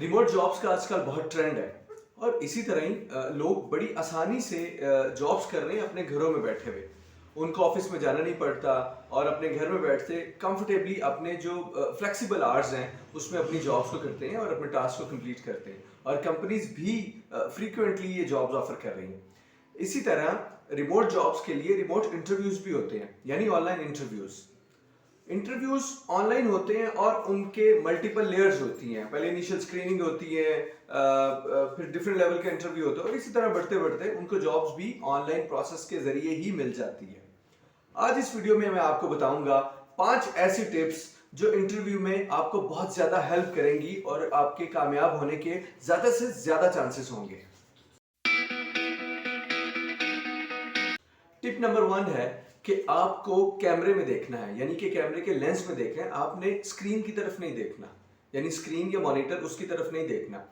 Remote jobs का आजकल बहुत ट्रेंड है और इसी तरह ही लोग बड़ी आसानी से जॉब्स कर रहे हैं अपने घरों में बैठे हुए। उनको ऑफिस में जाना नहीं पड़ता और अपने घर में बैठते कंफर्टेबली अपने जो फ्लेक्सिबल आवर्स हैं उसमें अपनी जॉब्स को करते हैं और अपने टास्क को कंप्लीट करते हैं और कंपनीज भी फ्रीक्वेंटली ये जॉब्स ऑफर कर रही हैं। इसी तरह रिमोट जॉब्स के लिए रिमोट इंटरव्यूज भी होते हैं, यानी ऑनलाइन इंटरव्यूज। इंटरव्यूज ऑनलाइन होते हैं और उनके मल्टीपल लेयर्स होती हैं। पहले इनिशियल स्क्रीनिंग होती है, फिर डिफरेंट लेवल का इंटरव्यू होता है और इसी तरह बढ़ते बढ़ते उनको जॉब्स भी ऑनलाइन प्रोसेस के जरिए ही मिल जाती है। आज इस वीडियो में मैं आपको बताऊंगा 5 ऐसी टिप्स जो इंटरव्यू में आपको बहुत ज्यादा हेल्प करेंगी और आपके कामयाब होने के ज्यादा से ज्यादा चांसेस होंगे। टिप नंबर 1 है कि आपको कैमरे में देखना है, यानी कि कैमरे के लेंस में देखना है। आपने स्क्रीन की तरफ नहीं देखना, यानी स्क्रीन या मॉनिटर उसकी तरफ नहीं देखना।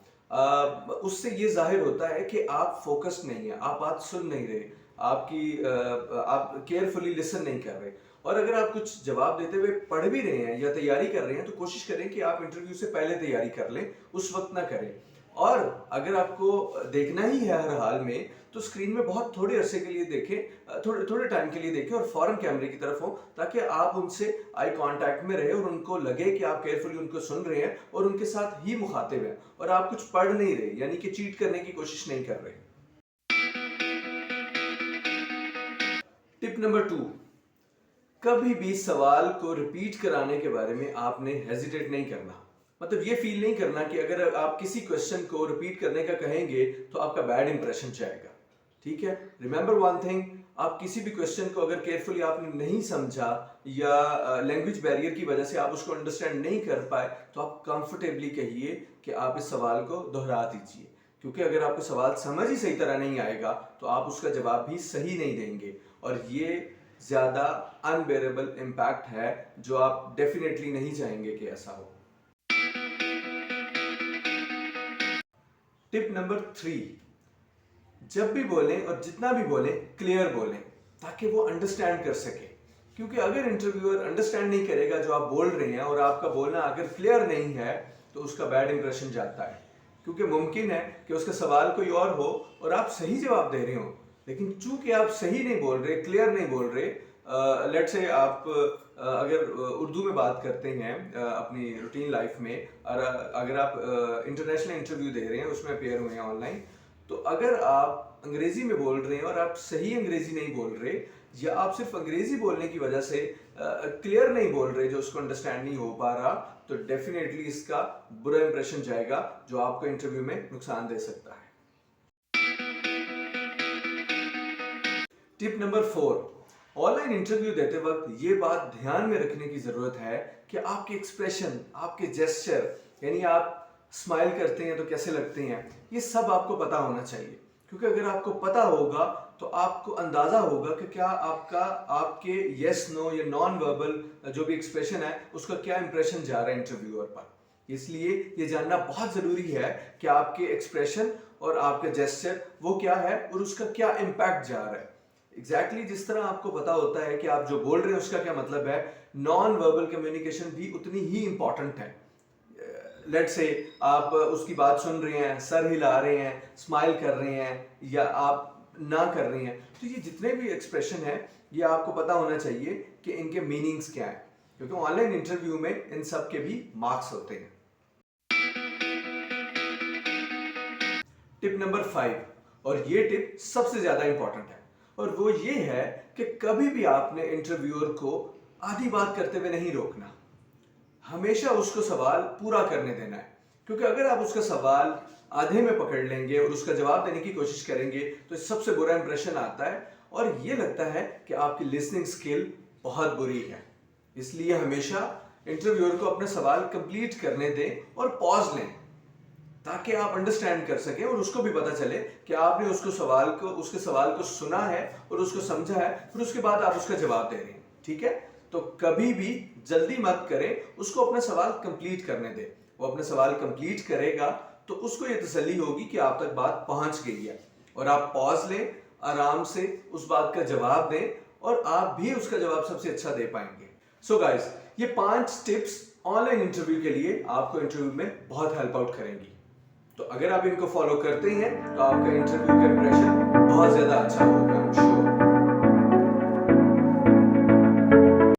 उससे ये जाहिर होता है कि आप फोकस्ड नहीं है, आप बात सुन नहीं रहे, आप केयरफुली लिसन नहीं कर रहे। और अगर आप कुछ जवाब देते हुए पढ़ भी रहे हैं या तैयारी कर रहे हैं तो कोशिश करें कि आप इंटरव्यू से पहले तैयारी कर लें, उस वक्त ना करें। और अगर आपको देखना ही है हर हाल में तो स्क्रीन में बहुत थोड़े अरसे के लिए देखें, थोड़े थोड़े टाइम के लिए देखें और फौरन कैमरे की तरफ हो, ताकि आप उनसे आई कांटेक्ट में रहे और उनको लगे कि आप केयरफुली उनको सुन रहे हैं और उनके साथ ही मुखातिब हैं और आप कुछ पढ़ नहीं रहे, यानी कि चीट करने की कोशिश नहीं कर रहे। टिप नंबर 2, कभी भी सवाल को रिपीट कराने के बारे में आपने हेजिटेट नहीं करना। मतलब ये फील नहीं करना कि अगर आप किसी क्वेश्चन को रिपीट करने का कहेंगे तो आपका बैड इंप्रेशन जाएगा। ठीक है, रिमेंबर वन थिंग, आप किसी भी क्वेश्चन को अगर केयरफुली आपने नहीं समझा या लैंग्वेज बैरियर की वजह से आप उसको अंडरस्टैंड नहीं कर पाए तो आप कंफर्टेबली कहिए कि आप इस सवाल को दोहरा दीजिए, क्योंकि अगर आपको सवाल समझ ही सही तरह नहीं आएगा तो आप उसका जवाब भी सही नहीं देंगे और ये ज्यादा अनबेरेबल इम्पैक्ट है जो आप डेफिनेटली नहीं चाहेंगे कि ऐसा हो। टिप नंबर 3, जब भी बोलें और जितना भी बोलें क्लियर बोलें ताकि वो अंडरस्टैंड कर सके, क्योंकि अगर इंटरव्यूअर अंडरस्टैंड नहीं करेगा जो आप बोल रहे हैं और आपका बोलना अगर क्लियर नहीं है तो उसका बैड इंप्रेशन जाता है। क्योंकि मुमकिन है कि उसका सवाल कोई और हो और आप सही जवाब दे रहे हो, लेकिन चूंकि आप सही नहीं बोल रहे, क्लियर नहीं बोल रहे। लेट्स से आप अगर उर्दू में बात करते हैं अपनी रूटीन लाइफ में, और अगर आप इंटरनेशनल इंटरव्यू दे रहे हैं, उसमें अपेयर हुए हैं ऑनलाइन, तो अगर आप अंग्रेजी में बोल रहे हैं और आप सही अंग्रेजी नहीं बोल रहे या आप सिर्फ अंग्रेजी बोलने की वजह से क्लियर नहीं बोल रहे, जो उसको अंडरस्टैंड नहीं हो पा रहा, तो डेफिनेटली इसका बुरा इंप्रेशन जाएगा जो आपको इंटरव्यू में नुकसान दे सकता है। टिप नंबर 4, ऑनलाइन इंटरव्यू देते वक्त ये बात ध्यान में रखने की जरूरत है कि आपके एक्सप्रेशन, आपके जेस्चर, यानी आप स्माइल करते हैं तो कैसे लगते हैं, ये सब आपको पता होना चाहिए। क्योंकि अगर आपको पता होगा तो आपको अंदाजा होगा कि क्या आपके यस नो या नॉन वर्बल जो भी एक्सप्रेशन है उसका क्या इंप्रेशन जा रहा है इंटरव्यूअर पर। इसलिए ये जानना बहुत जरूरी है कि आपके एक्सप्रेशन और आपका जेस्चर वो क्या है और उसका क्या इम्पैक्ट जा रहा है। एग्जैक्टली जिस तरह आपको पता होता है कि आप जो बोल रहे हैं उसका क्या मतलब है, नॉन वर्बल कम्युनिकेशन भी उतनी ही इंपॉर्टेंट है। लेट्स से आप उसकी बात सुन रहे हैं, सर हिला रहे हैं, स्माइल कर रहे हैं या आप ना कर रहे हैं, तो ये जितने भी एक्सप्रेशन है ये आपको पता होना चाहिए कि इनके मीनिंग्स क्या हैं, क्योंकि ऑनलाइन इंटरव्यू में इन सब के भी मार्क्स होते हैं। टिप नंबर 5, और ये टिप सबसे ज्यादा इंपॉर्टेंट है, और वो ये है कि कभी भी आपने इंटरव्यूअर को आधी बात करते हुए नहीं रोकना। हमेशा उसको सवाल पूरा करने देना है, क्योंकि अगर आप उसका सवाल आधे में पकड़ लेंगे और उसका जवाब देने की कोशिश करेंगे तो सबसे बुरा इंप्रेशन आता है और ये लगता है कि आपकी लिसनिंग स्किल बहुत बुरी है। इसलिए हमेशा इंटरव्यूअर को अपने सवाल कंप्लीट करने दें और पॉज लें, ताकि आप अंडरस्टैंड कर सकें और उसको भी पता चले कि आपने उसके सवाल को सुना है और उसको समझा है, फिर उसके बाद आप उसका जवाब दे रहे हैं। ठीक है, तो कभी भी जल्दी मत करें, उसको अपना सवाल कंप्लीट करने दें। वो अपना सवाल कंप्लीट करेगा तो उसको ये तसल्ली होगी कि आप तक बात पहुंच गई है, और आप पॉज लें, आराम से उस बात का जवाब दें और आप भी उसका जवाब सबसे अच्छा दे पाएंगे। सो गाइस, ये 5 टिप्स ऑनलाइन इंटरव्यू के लिए आपको इंटरव्यू में बहुत हेल्प आउट करेंगी। तो अगर आप इनको फॉलो करते हैं तो आपका इंटरव्यू का इंप्रेशन बहुत ज्यादा अच्छा होगा।